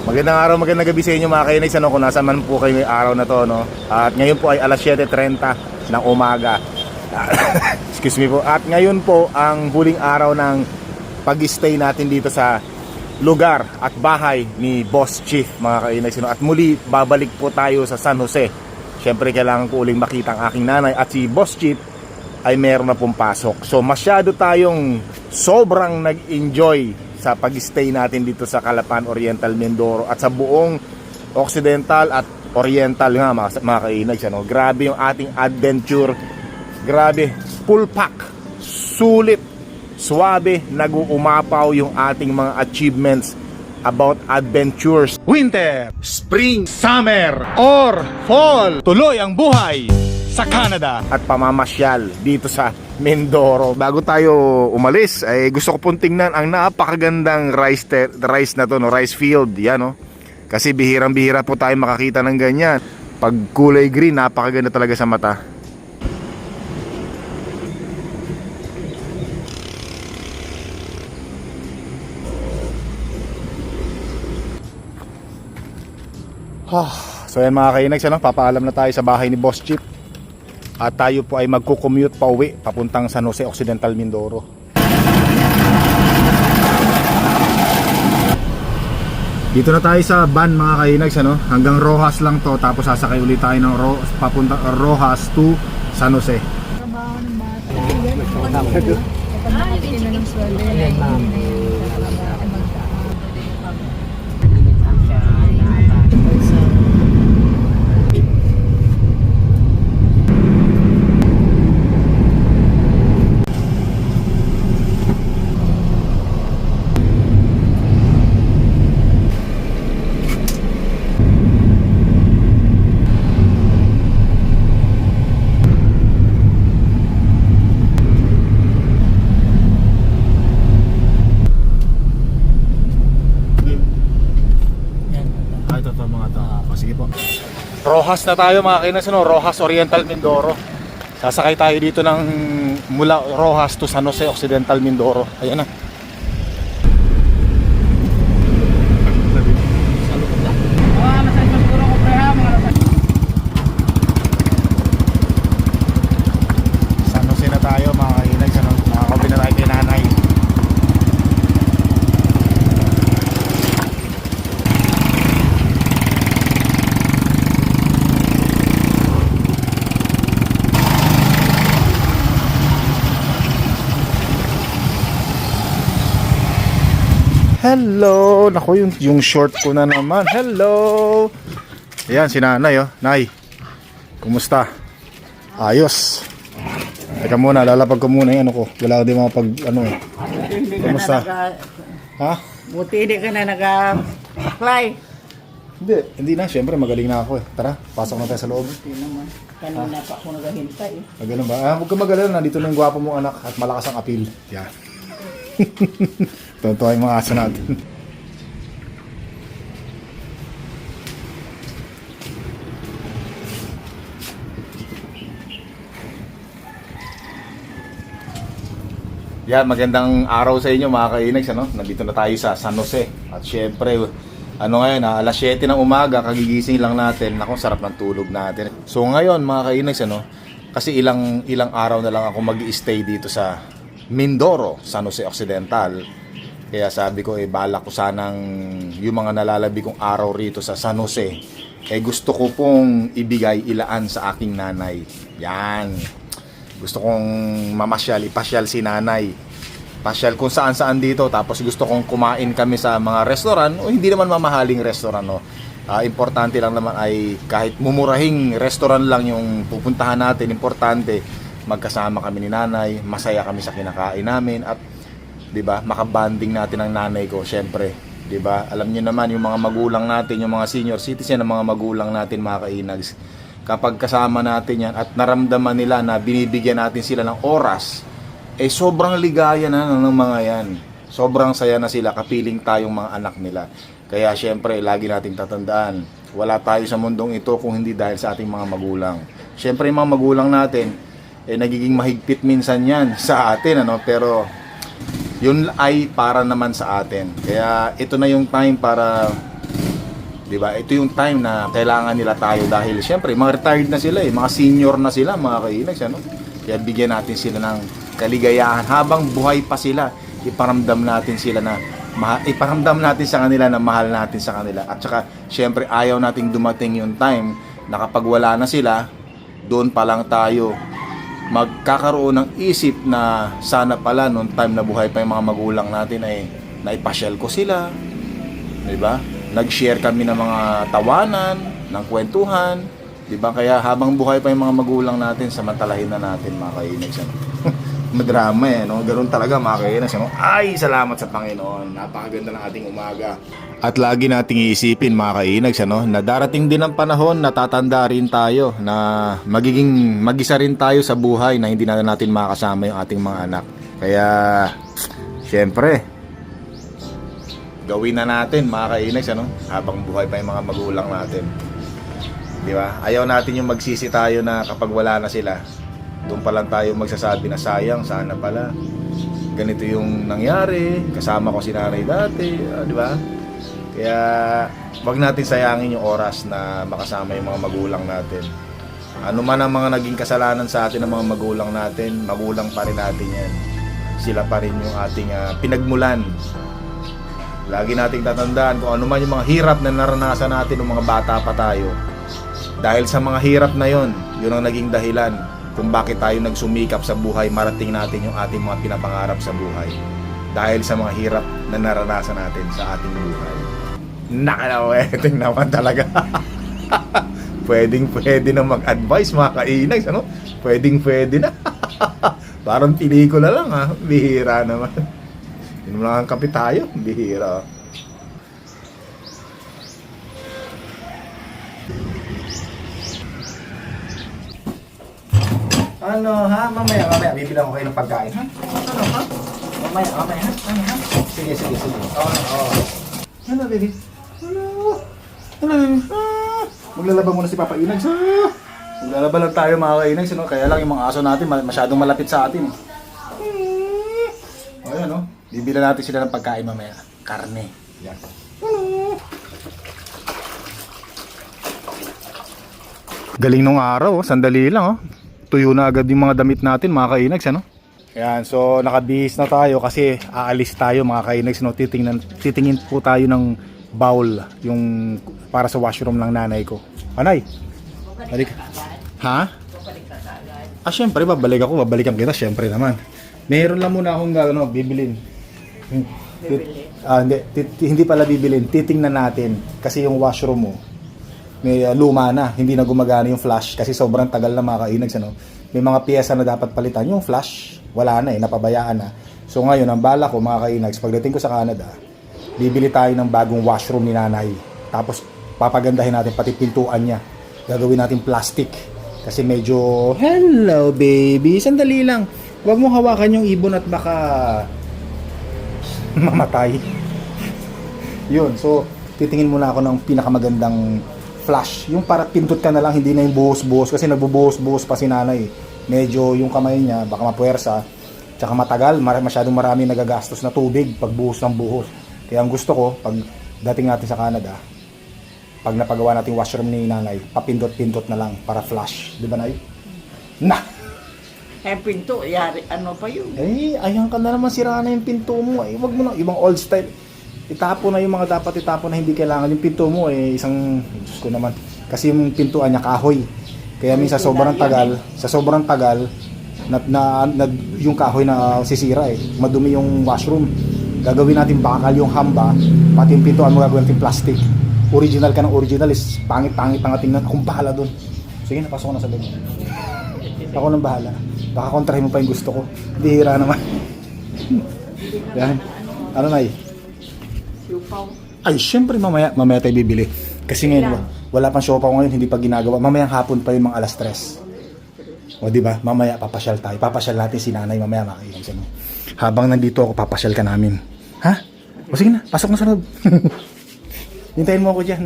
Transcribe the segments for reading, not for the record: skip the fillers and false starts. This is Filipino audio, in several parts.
Magandang araw, magandang gabi sa inyo mga kainags, ano, kung nasa man po kayo ngayong araw na to, no? At ngayon po ay alas 7:30 ng umaga. Excuse me po. At ngayon po ang huling araw ng pag-stay natin dito sa lugar at bahay ni Boss Chief mga kainags, no? At muli babalik po tayo sa San Jose. Siyempre kailangan ko uling makita ang aking nanay at si Boss Chief ay meron na pong pasok. So masyado tayong sobrang nag-enjoy sa pag-stay natin dito sa Calapan Oriental, Mindoro at sa buong Occidental at Oriental nga mga kainags, ano? Grabe yung ating adventure. Grabe, full pack, sulit, swabe, nag-uumapaw yung ating mga achievements about adventures. Winter, spring, summer, or fall. Tuloy ang buhay sa Canada at pamamasyal dito sa Mindoro. Bago tayo umalis, ay gusto ko pong tingnan ang napakagandang rice na to, no? Rice field, yan, no? Kasi bihirang-bihira po tayo makakita ng ganyan. Pag kulay green, napakaganda talaga sa mata. So yan mga kainags, ano? Papaalam na tayo sa bahay ni Boss Chief. At tayo po ay magko-commute pa uwi papuntang San Jose Occidental, Mindoro. Dito na tayo sa van mga kainags, ano? Hanggang Rojas lang to, tapos sasakay ulit tayo ng papunta Rojas to San Jose. Trabaho ng bata. Kapag na ng sweldo, yan ma'am. Rojas na tayo mga kainas, ano? Rojas Oriental, Mindoro. Sasakay tayo dito ng mula Rojas to San Jose Occidental, Mindoro. Ayan na. San Jose na tayo mga kainas, ano? Nakakauwi na tayo kay nanay. Hello! Naku, yung short ko na naman. Hello! Ayan, si nanay, oh. Nay, kumusta? Ayos. Teka muna, lalapag ko muna yung ano ko. Wala ko din mga pag, ano eh. Kumusta? Ha? Buti hindi ka na nag-apply. Hindi na. Siyempre, magaling na ako eh. Tara, pasok na tayo sa loob. Buti naman. Kanina pa ako naghahintay. Ganun ba? Huwag ka magalala. Nandito na yung gwapo mong anak at malakas ang appeal. Yan. Totoo yung mga aso natin. Yan, magandang araw sa inyo mga kainags, ano? Nandito na tayo sa San Jose. At syempre, ano ngayon, alas 7 ng umaga, kagigising lang natin. Naku, sarap ng tulog natin. So ngayon mga kainags, ano? Kasi ilang araw na lang ako mag-i-stay dito sa Mindoro, San Jose Occidental. Kaya sabi ko, balak ko sanang yung mga nalalabi kong araw rito sa San Jose, gusto ko pong ibigay, ilaan sa aking nanay. Yan. Gusto kong ipasyal si nanay. Pasyal kung saan-saan dito. Tapos gusto kong kumain kami sa mga restaurant, o hindi naman mamahaling restaurant, no? Importante lang naman ay kahit mumurahing restaurant lang yung pupuntahan natin. Importante, magkasama kami ni nanay, masaya kami sa kinakain namin, at 'di ba, makabanding natin ang nanay ko, syempre, 'di ba? Alam niyo naman yung mga magulang natin, yung mga senior citizen ng mga magulang natin mga kainags. Kapag kasama natin 'yan at naramdaman nila na binibigyan natin sila ng oras, sobrang ligaya na ng mga 'yan. Sobrang saya na sila, kapiling tayong mga anak nila. Kaya syempre, lagi nating tatandaan, wala tayo sa mundong ito kung hindi dahil sa ating mga magulang. Syempre, yung mga magulang natin, nagiging mahigpit minsan yan sa atin, ano? Pero yun ay para naman sa atin. Kaya ito na yung time para 'Di ba? Ito yung time na kailangan nila tayo dahil syempre mga retired na sila eh, mga senior na sila mga kainags ano. Kaya bigyan natin sila ng kaligayahan habang buhay pa sila. Iparamdam natin sila na iparamdam natin sa kanila na mahal natin sa kanila. At saka syempre ayaw nating dumating yung time na kapag wala na sila, doon pa lang tayo magkakaroon ng isip na sana pala noong time na buhay pa yung mga magulang natin ay naipasyal ko sila, 'di ba? Nag-share kami ng mga tawanan, ng kwentuhan, 'di ba? Kaya habang buhay pa yung mga magulang natin, samantalahin na natin mga kainags. Madrama eh, no? Ganoon talaga mga kainags, no? Ay, salamat sa Panginoon. Napakaganda ng ating umaga. At lagi nating iisipin mga kainags, ano, na darating din ang panahon na tatanda rin tayo, na magiging mag-isa rin tayo sa buhay na hindi na natin makasama yung ating mga anak. Kaya, syempre, gawin na natin mga kainags, ano, habang buhay pa yung mga magulang natin. Di ba? Ayaw natin yung magsisi tayo na kapag wala na sila, doon pa lang tayo magsasabi na sayang, sana pala ganito yung nangyari, kasama ko si nanay dati, di ba? Kaya wag natin sayangin yung oras na makasama yung mga magulang natin. Ano man ang mga naging kasalanan sa atin ng mga magulang natin, magulang pa rin natin yan. Sila pa rin yung ating pinagmulan. Lagi nating tatandaan kung ano man yung mga hirap na naranasan natin ng mga bata pa tayo. Dahil sa mga hirap na yon, yun ang naging dahilan kung bakit tayo nagsumikap sa buhay, marating natin yung ating mga pinapangarap sa buhay. Dahil sa mga hirap na naranasan natin sa ating buhay. Nakalaweting naman talaga. Pwede na mag-advise mga kainags, ano? Pwede na. Parang pelikula lang ha, bihira naman. Yun lang ang kape tayo, bihira. Ano ha? Mamaya, bibilang ko kayo ng pagkain ha? Ano ha? Mamaya ha? Ano ha? Sige. Ano baby? Ano baby? Maglalaba muna si Papa Inags ha? Maglalaba lang tayo mga kainags, no? Kaya lang yung mga aso natin masyadong malapit sa atin. Ayan no? Bibila natin sila ng pagkain mamaya. Karne. Yan. Galing nung araw, sandali lang oh. Tuyo na agad yung mga damit natin mga kainags, ano? Ayan, so nakabihis na tayo kasi aalis tayo mga kainags, no? Titingin po tayo ng bowl, yung para sa washroom ng nanay ko. Anay? Balik. Ha? Syempre, babalikan kita, syempre naman. Meron lang muna akong bibilin. Hindi pala bibilin, titingnan natin kasi yung washroom mo may luma na, hindi na gumagana yung flash kasi sobrang tagal na mga kainags, ano? May mga piyesa na dapat palitan, yung flash wala na napabayaan na. So ngayon ang bala ko mga kainags, pagdating ko sa Canada, bibili tayo ng bagong washroom ni nanay, tapos papagandahin natin pati pintuan niya, gagawin natin plastic kasi medyo, hello baby, sandali lang, huwag mo hawakan yung ibon at baka mamatay. Yun, so titingin muna ako ng pinakamagandang flash, yung para pindot ka na lang, hindi na yung buhos-buhos kasi nagbubuhos-buhos pa si nanay. Medyo yung kamay niya baka mapuwersa, tsaka matagal, masyadong marami nagagastos na tubig pag buhos ng buhos. Kaya ang gusto ko pag dating natin sa Canada, pag napagawa natin washroom ni nanay, papindot-pindot na lang para flash, di ba nay? Na! Pinto, yari, ano pa yun? Ayan ka na naman, sira na yung pinto mo. Wag mo na, ibang old style. Itapo na yung mga dapat itapo na hindi kailangan. Yung pinto mo isang, Diyos ko naman, kasi yung pintuan niya kahoy. Kaya minsan sa sobrang tagal yung kahoy na sisira madumi yung washroom. Gagawin natin bakal yung hamba, pati yung pintuan mo gagawin natin plastic. Original ka ng original, is pangit-pangit ang tingnan. Akong bahala dun. Sige, napasok ko na sa loob. Ako nang bahala. Baka kontrahin mo pa yung gusto ko. Bihira naman. Yan. Ano na Ay, syempre mamaya tayo bibili. Kasi ngayon, wala pang siopaw ngayon, hindi pa ginagawa. Mamayang hapon pa yung mga alas 3. O di ba? Mamaya papasyal tayo. Papasyal natin si nanay mamaya makikita mo. Habang nandito ako, papasyal ka namin. Ha? O sige na, pasok na sa loob. Hintayin mo ako diyan.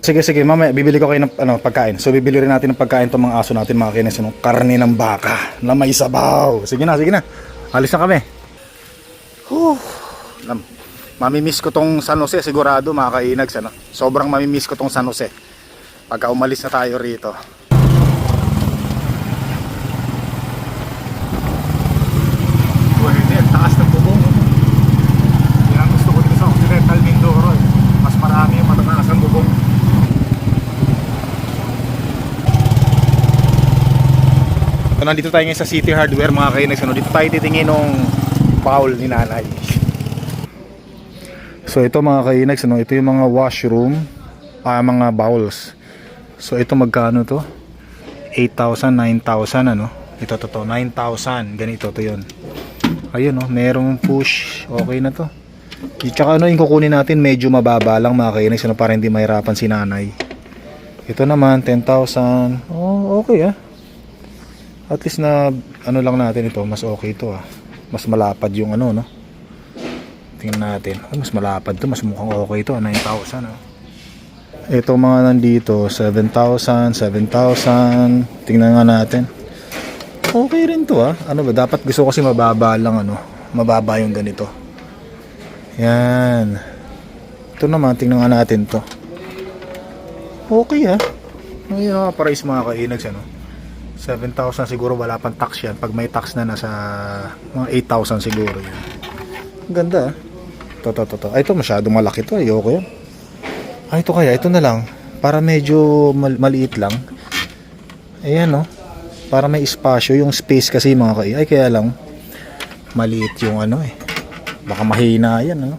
Sige, mamaya bibili ko kayo ng pagkain. So bibili rin natin ng pagkain tong mga aso natin, mga kinis, karne ng baka na may sabaw. Sige na. Alis na kami. Mamimiss ko tong San Jose sigurado mga kainags, ano? Sobrang mamimiss ko tong San Jose pagka umalis na tayo rito. Pwede, taas ng bubong. Yan ang gusto ko dito sa Occidental Mindoro, eh. Mas marami yung matataas ng bubong. So, nandito tayo ngayon sa City Hardware mga kainags, ano? Dito tayo titingin ng bowl ni nanay. So ito mga kainags, ano? Ito yung mga washroom, mga bowls. So ito magkano to? 8,000, 9,000 ano? Ito to 9,000, ganito to yun. Ayun oh, merong push, okay na to. Tsaka ano yung kukunin natin, medyo mababa lang mga kainags, ano? Para hindi mahirapan si nanay. Ito naman 10,000. Oh, okay ah. At least na ano lang natin ito, mas okay to ah. Mas malapad yung ano, no? Tingnan natin. Oh, mas malapad to, mas mukhang okay to, 9,000 ah. Ito mga nandito, 7,000, 7,000. Tingnan nga natin. Okay rin to ah. Ano ba, dapat gusto ko kasi mababa lang ano. Mababa yung ganito. Yan. Ito naman, tingnan nga natin to. Okay ah. Ayun mga price mga kainags ano. 7,000 siguro, wala pang tax yan. Pag may tax na nasa mga 8,000 siguro yan. Ganda ah. To. Ay, ito masyadong malaki to. Ayoko yan. Ay, ito kaya. Ito na lang. Para medyo maliit lang. Ayan no. Para may espasyo. Yung space kasi mga kaya. Ay, kaya lang maliit yung ano eh. Baka mahina yan ano.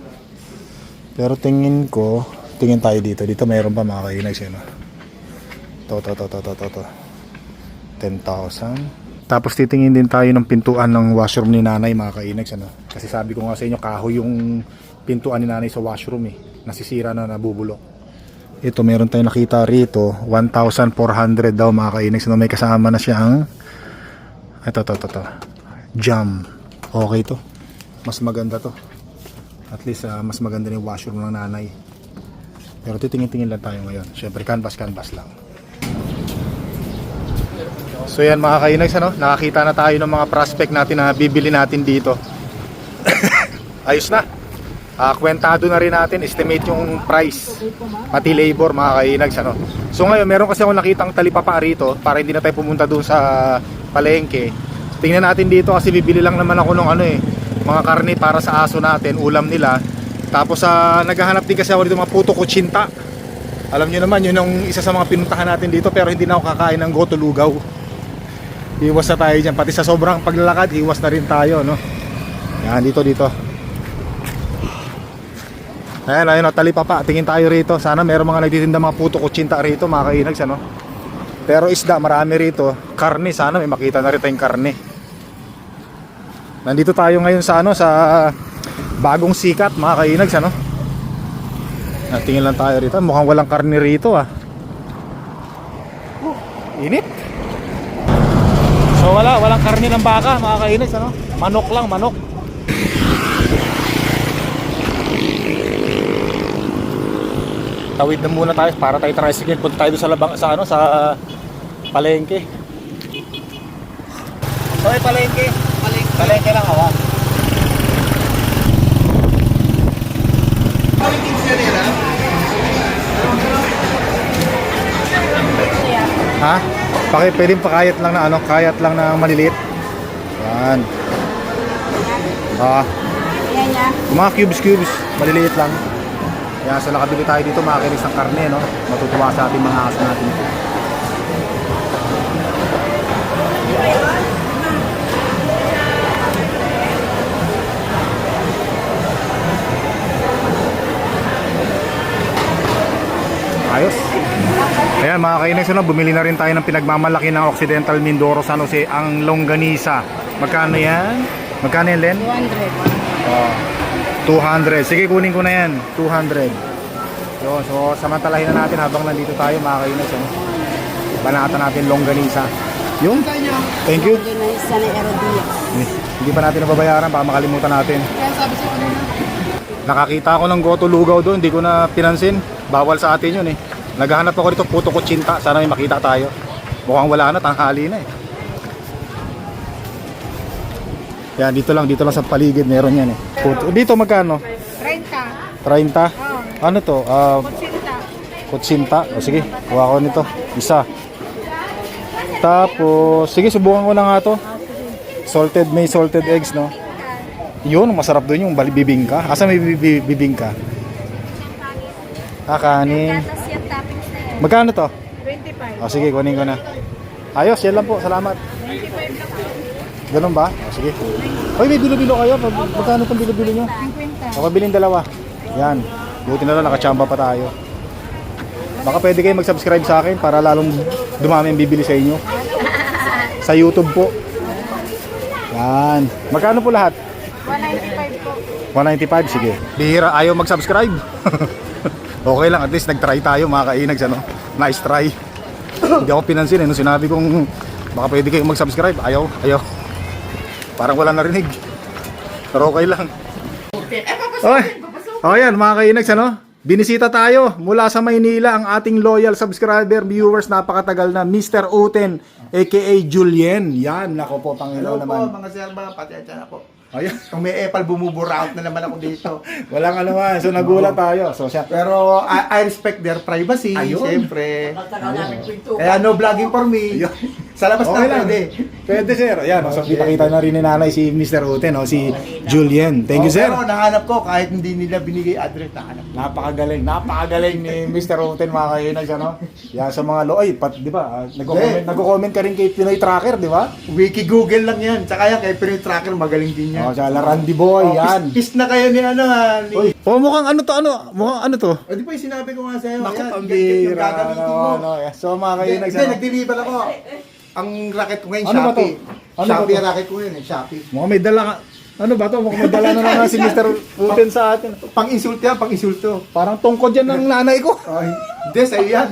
Pero tingin ko, tingin tayo dito. Dito mayroon pa mga kainags yan. To. 10,000. Tapos titingin din tayo ng pintuan ng washroom ni nanay mga kainags ano. Kasi sabi ko nga sa inyo, kahoy yung pintuan ni nanay sa washroom eh. Nasisira na, nabubulok. Ito meron tayong nakita rito, 1,400 daw mga kainags ano. May kasama na siyang ito. Jam. Okay to. Mas maganda to. At least mas maganda na yung washroom ng nanay. Pero titingin-tingin lang tayo ngayon. Syempre canvas lang. So yan mga kainags ano, nakakita na tayo ng mga prospect natin na bibili natin dito. Ayos na. Kwentado na rin natin, estimate yung price, pati labor mga kainags ano. So ngayon meron kasi ako nakitang talipapa rito para hindi na tayo pumunta doon sa palengke. Tingnan natin dito kasi bibili lang naman ako ng ano eh, mga karne para sa aso natin, ulam nila. Tapos naghahanap din kasi ako dito mga puto kutsinta. Alam nyo naman yun ang isa sa mga pinuntahan natin dito, pero hindi na ako kakain ng goto lugaw. Iwas na tayo dyan, pati sa sobrang paglalakad iwas na rin tayo no. Yan dito. Ayun talipapa, tingin tayo rito. Sana meron mga nagtitinda mga puto kutsinta rito mga kainags ano. Pero isda marami rito. Karne, sana may makita na rin tayong karne. Nandito tayo ngayon sa ano, sa bagong sikat mga kainags ano. Tingin lang tayo rito, mukhang walang karne rito ah. Init. So walang karne ng baka mga kainags ano. Manok lang, manok. Tawid na muna tayo para tayo tricycle. Punta tayo sa palengke. Okay, palengke lang ako. Ha? Pwedeng pakayat lang na ano, kayat lang na maliliit. Yan. Mga cubes, maliliit lang. Yan, so nakabili tayo dito mga kainis ng karne, no? Matutuwa sa ating mga aso natin ito. Ayos. Ayan mga kainis, no? Bumili na rin tayo ng pinagmamalaki ng Occidental Mindoro San Jose, ang longganisa. Magkano yan? Magkano yan, Len? 200. Sige, kunin ko na yan. 200. So samantalahin na natin habang nandito tayo mga kainis. Banata natin longganisa. Yung? Thank you. Hindi pa natin nababayaran, baka makalimutan natin. Nakakita ako ng goto lugaw doon, hindi ko na pinansin. Bawal sa atin yun eh. Naghahanap ako dito puto kutsinta, sana may makita tayo. Mukhang wala na, tanghali na eh. Yan, dito lang sa paligid meron yan eh. Puto. Dito magkano? 30. 30. Ano to? Kutsinta. Kutsinta. O sige, kuha ko nito. Isa. Tapos, sige, subukan ko na nga to. Salted, may salted eggs, no? Yun, masarap doon yung bibingka. Asa may bibingka? Kanin. Gatas yan, toppings na yan. Magkano to? 25. O sige, kunin ko na. Ayos, yan lang po. Salamat. 25 lang po. Ganun ba? O sige. Hoy, may bilo-bilo kayo. Magkano itong bilo-bilo nyo? 50. O, pabiling dalawa. Yan. Buti na lang, nakachamba pa tayo. Baka pwede kayo mag-subscribe sa akin para lalong dumami ang bibili sa inyo. Sa YouTube po. Yan. Magkano po lahat? 195 po. 195, sige. Bihira, ayaw mag-subscribe. Okay lang, at least nag-try tayo mga kainags, ano? Nice try. Hindi ako pinansin, nung sinabi kong baka pwede kayo mag-subscribe. Ayaw. Parang wala narinig. Pero okay lang. Okay. O yan, mga kainags, ano? Binisita tayo mula sa Maynila ang ating loyal subscriber, viewers, napakatagal na, Mr. Uten, aka Julien. Yan, nako po, Panginoon Hello naman. po mga sir, mga patensya na po. Ayan. Kung may epal, bumuburaot na naman ako dito. Walang ano man, so nagulat tayo. So siya, Pero I respect their privacy, Ayun. siyempre. Matagal namin kwento. Kaya no vlogging for me. Ayun. Sa labas okay na lang. pwede. Pwede sir. Ayan, so kita-kita na rin ni nanay si Mr. Uten, no? Si Julien. Thank you sir. Pero nahanap ko kahit hindi nila binigay address, nahanap. Napakagaling ni Mr. Uten, mga kainag, ano? Yan sa mga ay, di ba? Nagko-comment ka rin kay Pinoy Tracker, di ba? Wiki Google lang yan. Tsaka yan, kay Pinoy Tracker, magaling din yan. Oh, siya, Randy Boy, yan. Pis na kayo ni ano ha. Ni... Uy, oh, mukhang ano to, Mukhang ano to? O di ba yung sinabi ko nga sa'yo? Naku, Ayan, pambira. yung gagamitin mo. Yeah. So, mga kainag, Hindi, nag-deliver ako. Ang racket ko ngayon, Ano ba to? Shopee. Ano ba Shopee to? ang racket ko ngayon, Shopee. Mukhang may dala ka. Ano ba to? Mukhang may dala na naman si Mr. Uten sa atin. Pang-insulto yan, pang-insulto. Parang tungkod yan ng nanay ko. Ay, hindi, sa'yo yan.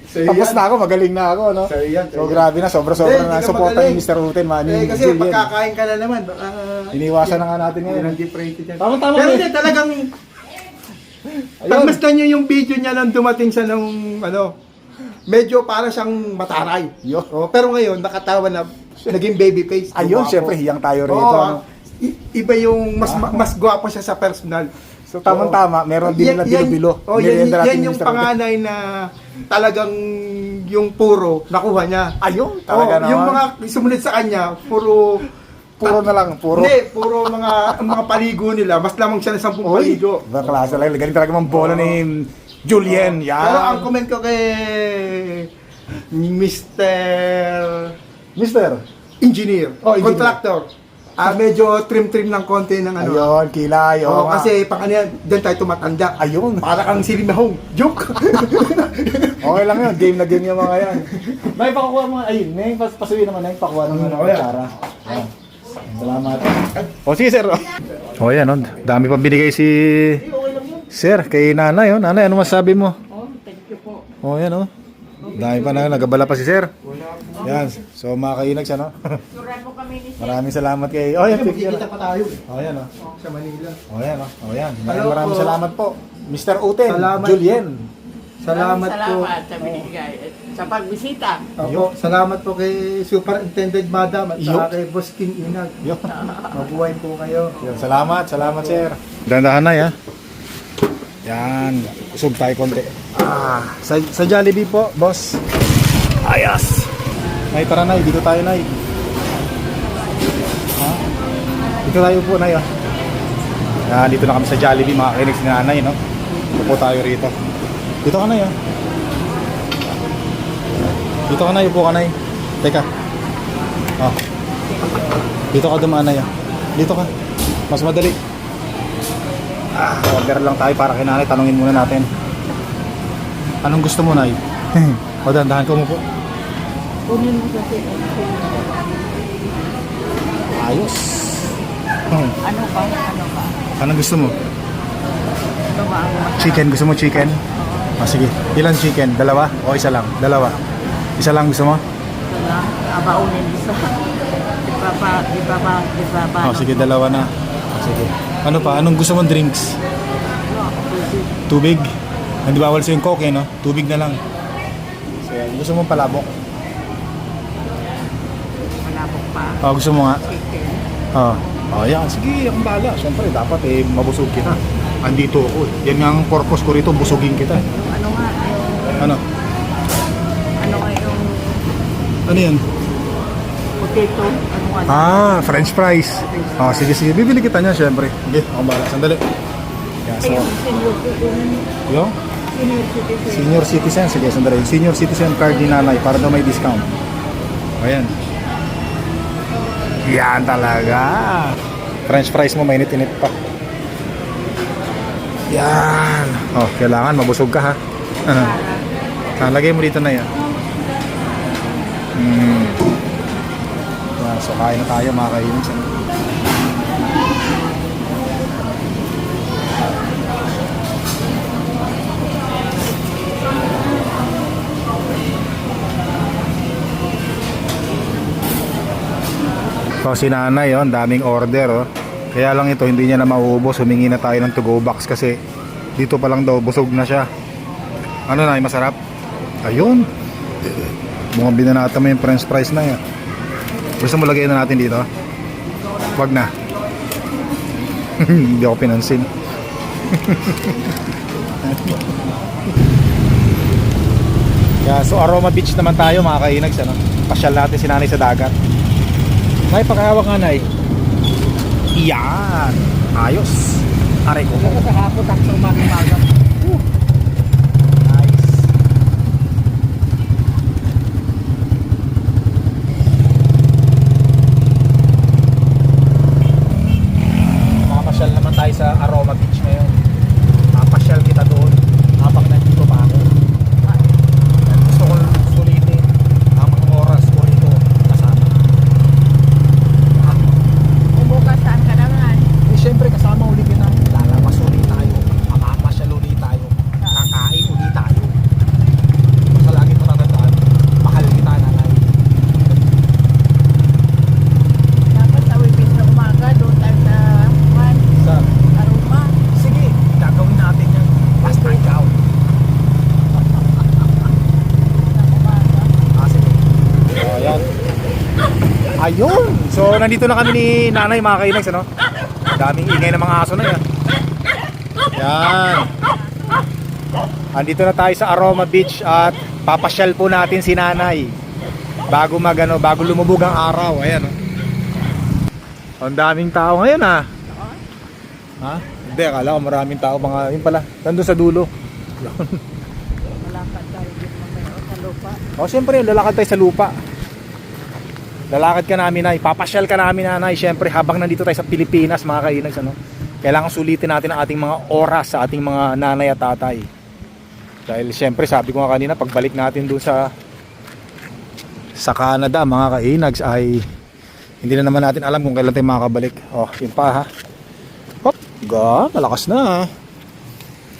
Sa'yo Tapos yan. na ako, magaling na ako, no? Sa'yo yan. So, grabe na, sobra-sobra Hindi, na hindi ka suporta magaling. ni Mr. Uten, man. Kasi pagkakain ka na naman, baka... Iniwasan na nga natin Yun ngayon. ang different dyan. Tama-tama, Pero eh. hindi, talagang... Pagmasdan nyo yung video niya nang dumating sa nung, ano, medyo para siyang mataray. Yo. Oh, pero ngayon, nakatawa na, naging baby face. Ayun, Guwapo. syempre, hiyang tayo rito. Oo, ano? Iba yung mas gwapo siya sa personal. So, tamang-tama, meron din na bilo-bilo. Oh, yan, Merienda natin yan ni yung Mr. panganay na talagang yung puro nakuha niya. Ayun, talaga naman. Yung mga sumunod sa kanya, puro na lang, puro. Hindi, puro mga paligo nila. Mas lamang siya ng 10 paligo. Ibang klase lang. Galing talaga mang bola ni Julien. Yan. Pero ang comment ko kay Mr. Mister. Engineer, Oh, engineer. contractor. Medyo trim-trim ng konti ng ano. Ayun, kilay. Oo, nga. kasi pang ano yan, doon tayo tumatanda. Ayun. Para kang silimahong. Joke! Okay lang yun. Game na game yung mga yan. May pakukuha mo. Ayun, may pasuwi naman. May pakuha naman ng kutsara. Ayan. Salamat. O sige sir. O yan, dami pang binigay si sir kay nanay. Nanay, ano masabi mo? Oh, thank you po. O yan, dami pa na. Nagabala pa si sir. Yan. So mga kainags, ano? Suran mo kami ni Sir. Maraming salamat kay... O yan, Kasi picture. magkikita pa tayo O yan, sa Manila. O yan, O yan. Hello Maraming po. salamat po. Mr. Uten, Salamat Julien. Salamat po. Salamat sa binigay. Sa pagbisita. Opo, salamat po kay Superintendent Madam at Yo. saka kay Boss King Inag. Yo. Mabuhay po kayo. Yan, salamat sir. Dandahan na ya. Yan, usog tayo konti. Sa Jollibee po, boss. Ayos. Nay, tara nay, dito tayo nay. Dito tayo po nay. Yan, dito na kami sa Jollibee, mga kainex ni nanay, no? Upo tayo rito. Dito ka nay, Dito ka nay, upo ka nay. Teka. Dito ka dumaan nay, Dito ka. Mas madali. Order lang tayo para kay nanay. Tanungin muna natin. Anong gusto mo, nay? O, dahan ko mo po. Kunin mo kasi. Ayos. Ano ba? Anong gusto mo? Ito ba ang Chicken. Gusto mo chicken? Sige. Ilan chicken? Dalawa? O isa lang? Dalawa. Isa lang gusto mo? lang? Abaunin isa. Ipapa. Sige, dalawa na. Sige. Ano pa? Anong gusto mong drinks? Tubig? Hindi bawal sa yung coke, no? Tubig na lang. Sige. Gusto mong palabok? Malabok pa. Gusto mo nga? Chicken. Yan. Sige, akong bahala. Siyempre, dapat mabusog kita. andito ako. Yan nga ang purpose ko rito, busugin kita. Yung ano nga, yung, Ano? ano nga yung Ano yan? potato, ano nga. French fries. Sige, sige. Bibili kita niya, syempre. Sige, ako bahala. Sandali. Yan, so, Ay, yung senior citizen. yung Senior citizen. senior citizen. Sige, sandali. Senior citizen card ni nanay para daw may discount. Ayan. Yan talaga. French fries mo, mainit-init pa. Yan. Kailangan mabusog ka ha. Lagay mo dito na yan. Yan, so kain na tayo mga kainis. So si nanay, daming order. Kaya lang ito, hindi niya na mauubos. Humingi na tayo ng to-go box kasi dito pa lang daw, busog na siya. Ano na, masarap? Ayun. Mukhang binanata mo yung french fries na yan. Gusto mo lagay na natin dito? Wag na. Hindi ako pinansin. Yeah, so Aroma Beach naman tayo mga kainags. Pasyal natin si nanay sa dagat. Nay, pakahawak nga, Nay. Yan. Ayos. Aray ko. Sa hapon, takso umaga. Nice. Makapasyal naman tayo sa Aroma Beach ngayon. Makapasyal kita doon habang nandito pa ako. Gusto ko sulitin ang mga oras ko rito kasama. Umuga saan ka naman? Siyempre kasama ulit yun natin. Lalabas ulit tayo. Mamapasyal ulit tayo. Kakain ulit tayo. Basta lagi mo tatandaan, mahal kita, nanay. Dapat sa wipis na umaga, doon tayo sa Sa, Aroma. sige, gagawin natin yan. Basta ikaw. Sa umaga. Sige. So, ayan. Ayun! So, nandito na kami ni nanay mga kainags, ano? Daming ingay ng mga aso na yan. Yan. Andito na tayo sa Aroma Beach at papasyal po natin si nanay bago bago lumubog ang araw. Ayan, oh. Ang daming tao ngayon, ha? Ha? Hindi, akala ko maraming tao. Yun pala, nandun sa dulo. Malakad tayo din mamaya o sa lupa. Siyempre, lalakad tayo sa lupa. Lalakad ka namin, Nay. Papasyal ka namin, nanay. Siyempre, habang nandito tayo sa Pilipinas, mga kainags, ano? Kailangan sulitin natin ang ating mga oras sa ating mga nanay at tatay. Dahil siyempre, sabi ko nga kanina, pagbalik natin doon sa Canada, mga kainags, ay hindi na naman natin alam kung kailan tayo makakabalik. Yun pa, ha? Hop, malakas na, ha?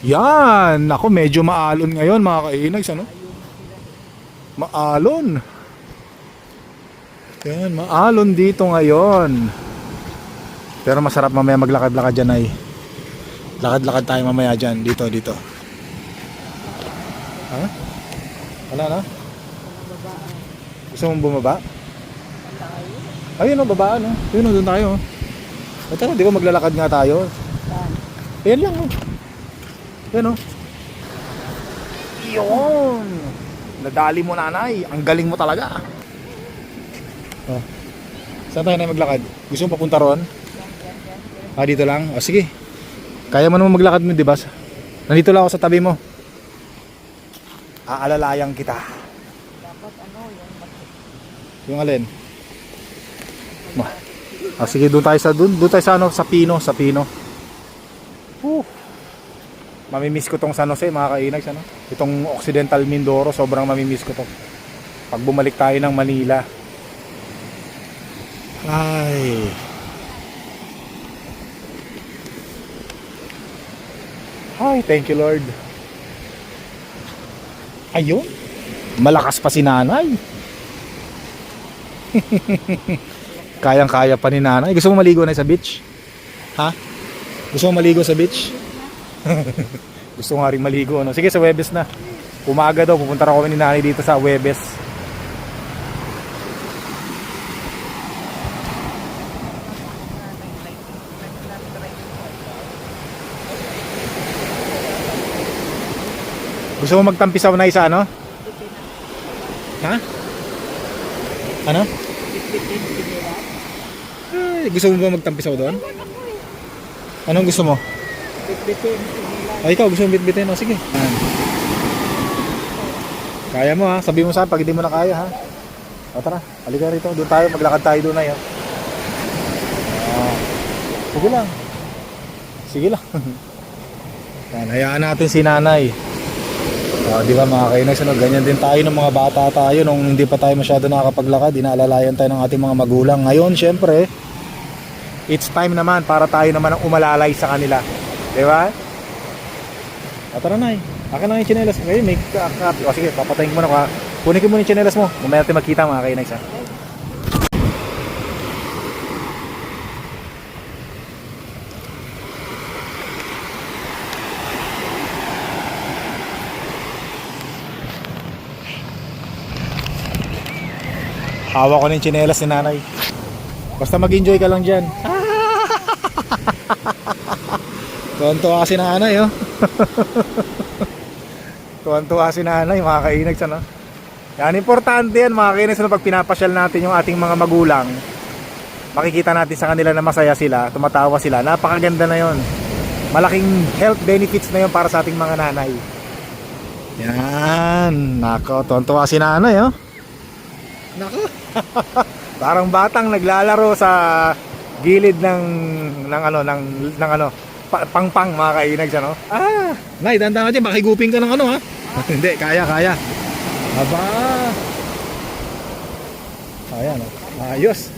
Yan! Ako, medyo maalon ngayon, mga kainags, ano? Maalon. Yan, maalon dito ngayon. Pero masarap mamaya maglakad-lakad dyan, ay. Lakad-lakad tayo mamaya dyan. Dito. Ha? Wala na? Gusto mong bumaba? Ayun o, babaan o. Ayun o, doon tayo. Tara, di ba maglalakad nga tayo? Ayan lang o. Ayan o. Yun! Nadali mo, nanay. Ang galing mo talaga. Saan tayo na maglakad? Gusto mo papunta ron? Dito lang? Sige. Kaya mo naman maglakad mo, di ba? Nandito lang ako sa tabi mo. Aalalayan kita. Dapat Yung alin? Sige, doon tayo sa Pino. Mamimiss ko tong San Jose, mga kainags, ano? Itong Occidental Mindoro, sobrang mamimiss ko to. Pag bumalik tayo ng Manila. Ay. Thank you, Lord. Ayun. Malakas pa si nanay. Kayang-kaya pa ni nanay. Gusto mo maligo na sa beach? Ha? Gusto mo maligo sa beach? Gusto nga rin maligo, ano? Sige, sa Webes na. Umaga daw, pupunta raw kami ni nanay dito sa Webes. Gusto mo magtampisaw na isa, ano? Ha? Ano? Ay, gusto mo ba magtampisaw doon? Anong gusto mo? Ay, ikaw gusto mo bitbitin? O, sige. Yan. Kaya mo ha, sabi mo sa akin pag hindi mo na kaya ha. O tara, halika rito, doon tayo, maglakad tayo doon na yun. Sige lang. Sige lang. Yan, hayaan natin si nanay. Di ba mga kainags, ano, ganyan din tayo ng mga bata tayo nung hindi pa tayo masyado nakakapaglakad, inaalalayan tayo ng ating mga magulang. Ngayon, syempre, it's time naman para tayo naman ang umalalay sa kanila. Di ba? O tara na akin lang yung tsinelas. Ngayon, may copy. O sige, papatayin ko muna ka. Kunin ko muna yung tsinelas mo. Mamaya natin magkita mga kainags ha. Hawak ko na yung tsinelas ni nanay. Basta mag-enjoy ka lang dyan. Tuwan-tuwa si nanay, oh. Tuwan-tuwa si nanay, mga kainags, ano. Yan, importante yan, mga kainags, ano, pag pinapasyal natin yung ating mga magulang, makikita natin sa kanila na masaya sila, tumatawa sila. Napakaganda na yon. Malaking health benefits na yon para sa ating mga nanay. Yan, nako, tuwan-tuwa si nanay, oh. Nako. Parang batang naglalaro sa gilid ng pangpang mga kainags, ano. Nay, dandan ka dyan, makiguping ka ng ano ha. Hindi, kaya. Aba. Ayan, oh. Ayos.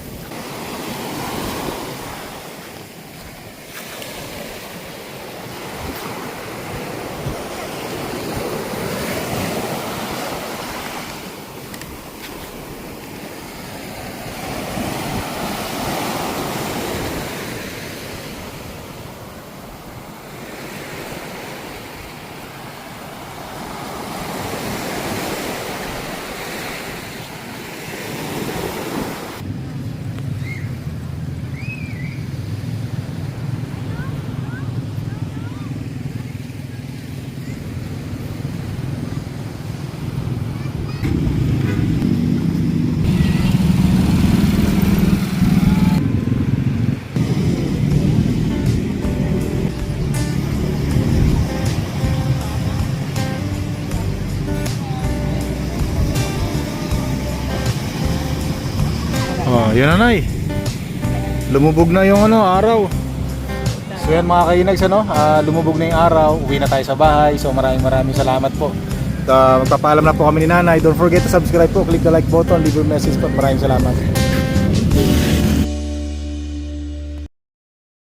Oh, yun na nay. Lumubog na yung araw. So yan mga kainags, ano, lumubog na yung araw. Uwi na tayo sa bahay. So maraming salamat po. Magpapaalam na po kami ni nanay. Don't forget to subscribe po. Click the like button. Leave your message po. Maraming salamat.